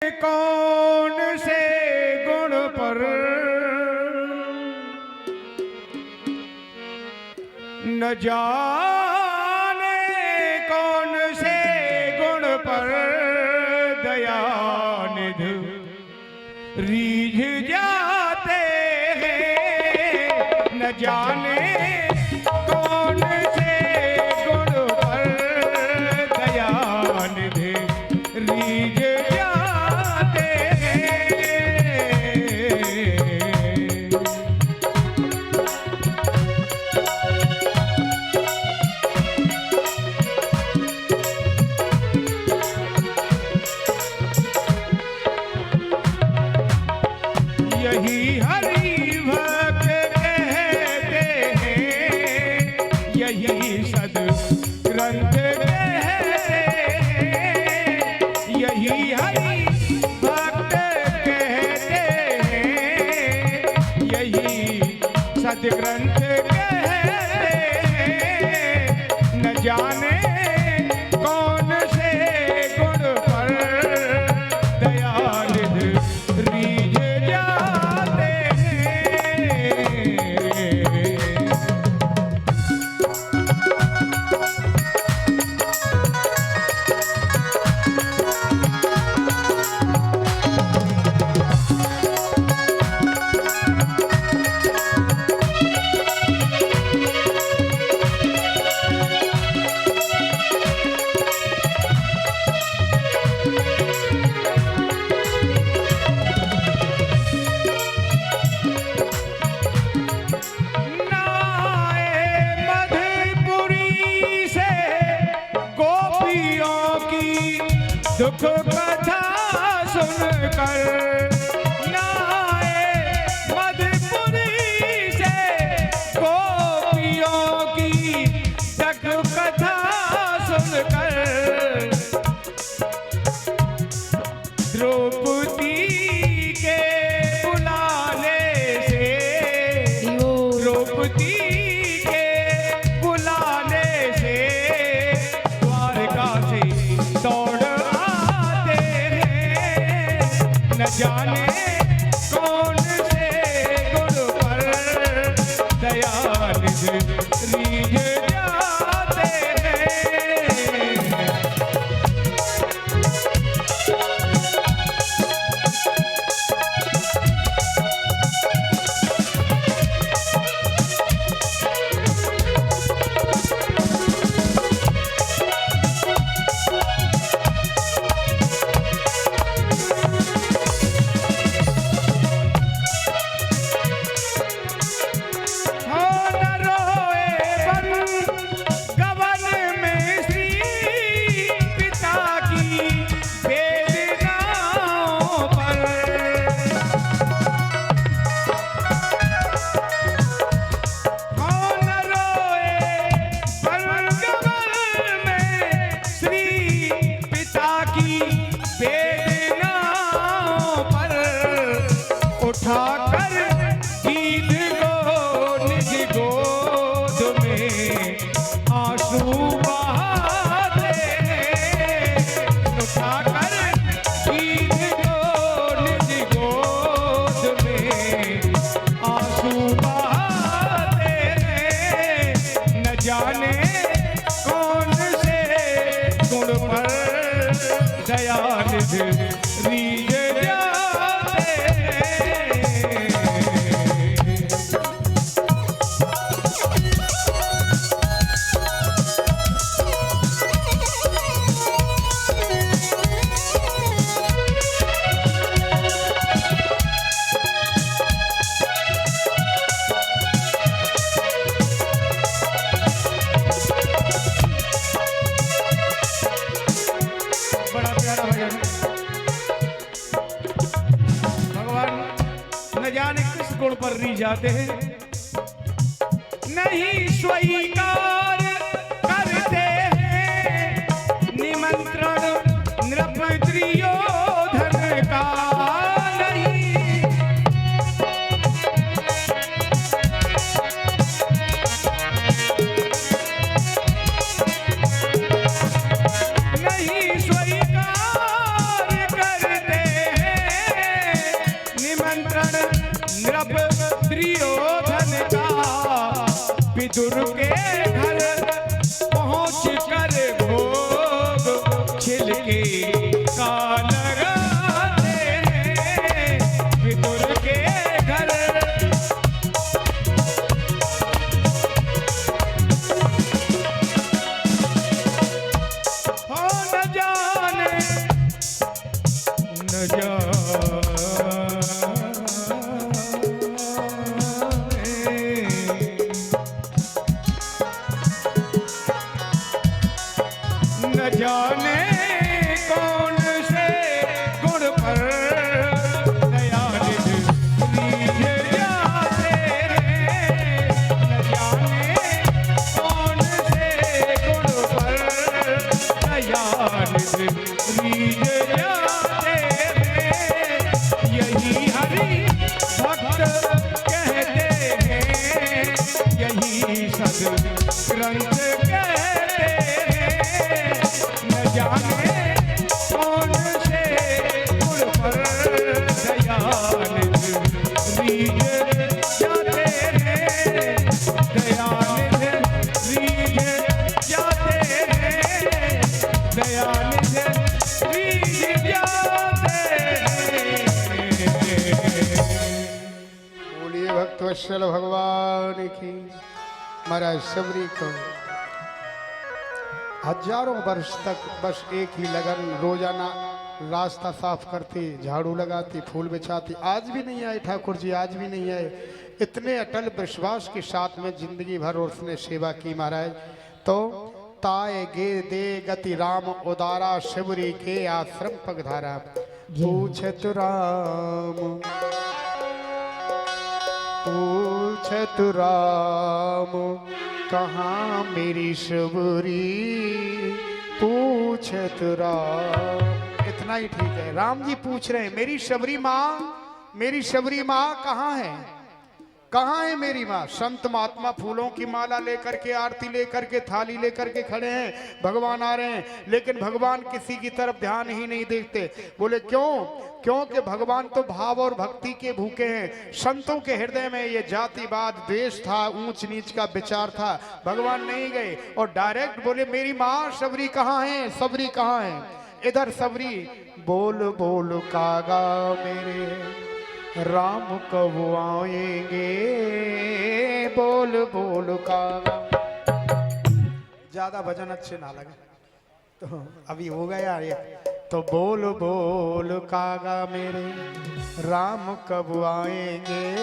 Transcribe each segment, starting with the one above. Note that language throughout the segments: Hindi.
कौन से गुण पर न जाने कौन से गुण पर दयानिधि रीझ जाते हैं। न जाने कौन से गुण पर दयानिधि रीझ जाते हैं। यही हरि भक्त कहते हैं, यही सद ग्रंथ कहते हैं। यही हरि भक्त कहते हैं, यही सद ग्रंथ कहते हैं। न जाने कौन से गुण पर दयानिधि रीझ जाते हैं। दुख कथा सुनकर नाए मधुपुरी से गोपियों की दुख कथा सुनकर द्रौपदी के बुलाने से द्रौपदी के बुलाने से द्वारका से दौड़ न जाने कौन से गुण पर दयानिधि रीझ जाते हैं। उठाकर गीत को निज गोद में आंसू बहाते हैं। उठाकर गीत को निज गोद में आंसू बहाते हैं। न जाने कौन से गुण पर दयानिधि रीझ जाते हैं। बड़ा प्यारा भजन। भगवान न जाने किस गुण पर रीझाते हैं। नहीं स्वीकार करते हैं निमंत्रण नृप दुर्योधन का। नहीं स्वीकार करते नृप दुर्योधन का विदुर के घर पहुंच कर भोग छिलके का लगाते हैं। विदुर के घर हो न जाने न जाने कौन से गुण पर दयानिधि रीझ जाते हैं। न जाने कौन से गुण पर दयानिधि रीझ जाते हैं। यही हरि भक्त कहते हैं, यही सद्ग्रंथ कहते हैं। न जाने कौन से गुण पर दयानिधि रीझ जाते हैं। दयानिधि रीझ जाते हैं। दयानिधि रीझ जाते हैं। बोलिए भक्तवत्सल भगवान की। महाराज सबरी को हजारों वर्ष तक बस एक ही लगन, रोजाना रास्ता साफ करती, झाड़ू लगाती, फूल बिछाती। आज भी नहीं आए ठाकुर जी, आज भी नहीं आए। इतने अटल विश्वास के साथ में जिंदगी भर उसने सेवा की महाराज। तो ताए गे दे गति राम उदारा, शिवरी के आश्रम पगधारा। पूछत राम पूछत राम कहाँ मेरी शबरी, पूछत राम। इतना ही ठीक है। राम जी पूछ रहे हैं मेरी शबरी माँ कहाँ है, कहाँ है मेरी माँ। संत महात्मा फूलों की माला लेकर के, आरती लेकर के, थाली लेकर के खड़े हैं। भगवान आ रहे हैं, लेकिन भगवान किसी की तरफ ध्यान ही नहीं देखते। बोले क्यों? क्योंकि भगवान तो भाव और भक्ति के भूखे हैं। संतों के हृदय में ये जातिवाद, द्वेष था, ऊंच नीच का विचार था। भगवान नहीं गए और डायरेक्ट बोले मेरी माँ सबरी कहाँ है, सबरी कहाँ है। इधर सबरी बोल बोल कागा मेरे राम कब आएंगे, बोल बोल कागा। ज्यादा भजन अच्छे ना लगे तो अभी हो गया ये। तो बोल बोल कागा मेरे राम कब आएंगे,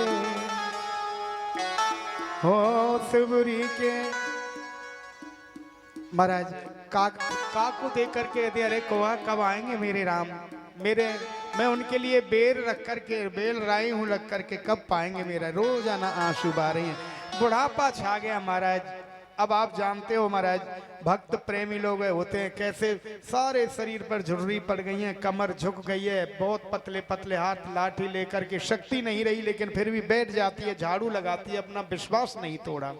हो शिवरी के। महाराज काक को देख करके कहते अरे कोआ कब आएंगे मेरे राम, मेरे मैं उनके लिए बेर रख करके, बेल राई हूँ रख करके, कब पाएंगे मेरा। रोजाना आंसू बहा रही हैं। बुढ़ापा छा गया महाराज। अब आप जानते हो महाराज, भक्त प्रेमी लोग होते हैं कैसे, सारे शरीर पर झुर्री पड़ गई है, कमर झुक गई है, बहुत पतले पतले हाथ, लाठी लेकर के, शक्ति नहीं रही लेकिन फिर भी बैठ जाती है, झाड़ू लगाती है, अपना विश्वास नहीं तोड़ा।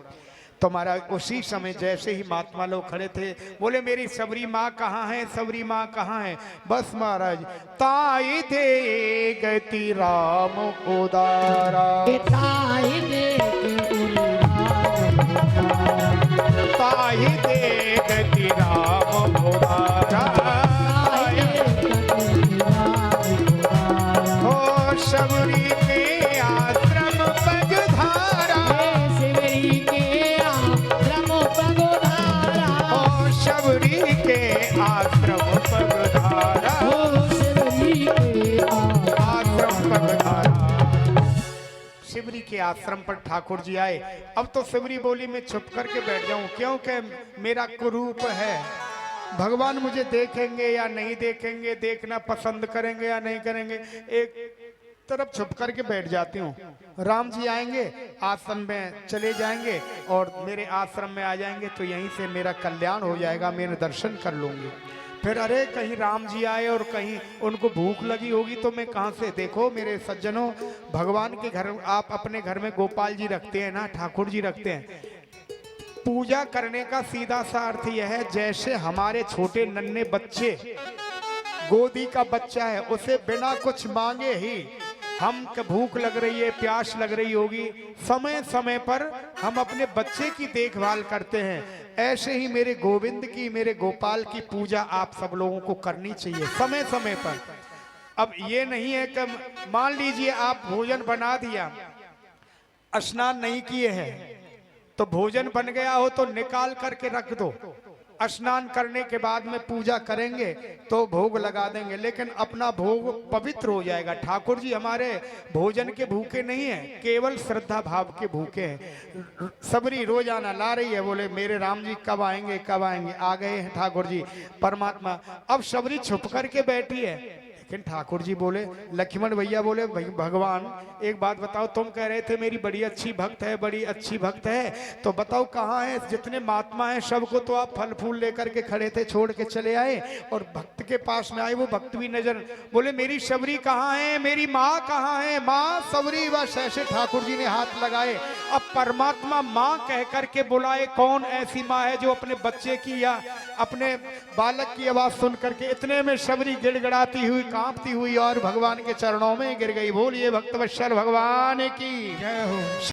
तो महाराज उसी समय जैसे ही महात्मा लोग खड़े थे, बोले मेरी सबरी माँ कहाँ है, सबरी माँ कहाँ है। बस महाराज ताई दे गति राम उदारा, ताई दे गति राम उदारा, हो सबरी के आश्रम पगधारा, सबरी के आश्रम पगधारा, हो सबरी के आश्रम पगधारा, हो सबरी के आश्रम पगधारा। शिवरी के आश्रम पर ठाकुर जी आए। अब तो शिवरी बोली मैं चुप करके बैठ जाऊं, क्योंकि मेरा कुरूप है। भगवान मुझे देखेंगे या नहीं देखेंगे, देखना पसंद करेंगे या नहीं करेंगे, एक तरफ छुप करके बैठ जाती हूँ। राम जी आएंगे, आश्रम में चले जाएंगे और मेरे आश्रम में आ जाएंगे तो यहीं से मेरा कल्याण हो जाएगा, मेरे दर्शन कर लूंगी। फिर अरे कहीं राम जी आए और कहीं उनको भूख लगी होगी तो मैं कहाँ से। देखो मेरे सज्जनों, भगवान के घर, आप अपने घर में गोपाल जी रखते हैं ना, ठाकुर जी रखते हैं। पूजा करने का सीधा सा अर्थ यह है, जैसे हमारे छोटे नन्हे बच्चे, गोदी का बच्चा है, उसे बिना कुछ मांगे ही हम के भूख लग रही है, प्यास लग रही होगी, समय समय पर हम अपने बच्चे की देखभाल करते हैं। ऐसे ही मेरे गोविंद की, मेरे गोपाल की पूजा आप सब लोगों को करनी चाहिए समय समय पर। अब ये नहीं है कि मान लीजिए आप भोजन बना दिया, स्नान नहीं किए हैं, तो भोजन बन गया हो तो निकाल करके रख दो, स्नान करने के बाद में पूजा करेंगे तो भोग लगा देंगे, लेकिन अपना भोग पवित्र हो जाएगा। ठाकुर जी हमारे भोजन के भूखे नहीं है, केवल श्रद्धा भाव के भूखे हैं। सबरी रोजाना ला रही है, बोले मेरे राम जी कब आएंगे कब आएंगे, आ गए हैं ठाकुर जी परमात्मा। अब सबरी छुप करके बैठी है, लेकिन ठाकुर जी बोले, लक्ष्मण भैया बोले भगवान एक बात बताओ, तुम कह रहे थे मेरी बड़ी अच्छी भक्त है, बड़ी अच्छी भक्त है, तो बताओ कहाँ है? जितने महात्मा हैं सबको तो आप फल फूल लेकर के खड़े थे, छोड़ के चले आए, और भक्त के पास में आए, वो भक्त भी नजर। बोले मेरी सबरी कहाँ है, मेरी माँ कहाँ है? माँ सबरी, बस ऐसे ठाकुर जी ने हाथ लगाए। अब परमात्मा माँ कह करके बुलाए, कौन ऐसी माँ है जो अपने बच्चे की या अपने बालक की आवाज सुन करके? इतने में सबरी गिड़गिड़ाती हुई, कांपती हुई और भगवान के चरणों में गिर गई। बोलिए भक्तवत्सल भगवान की जय हो।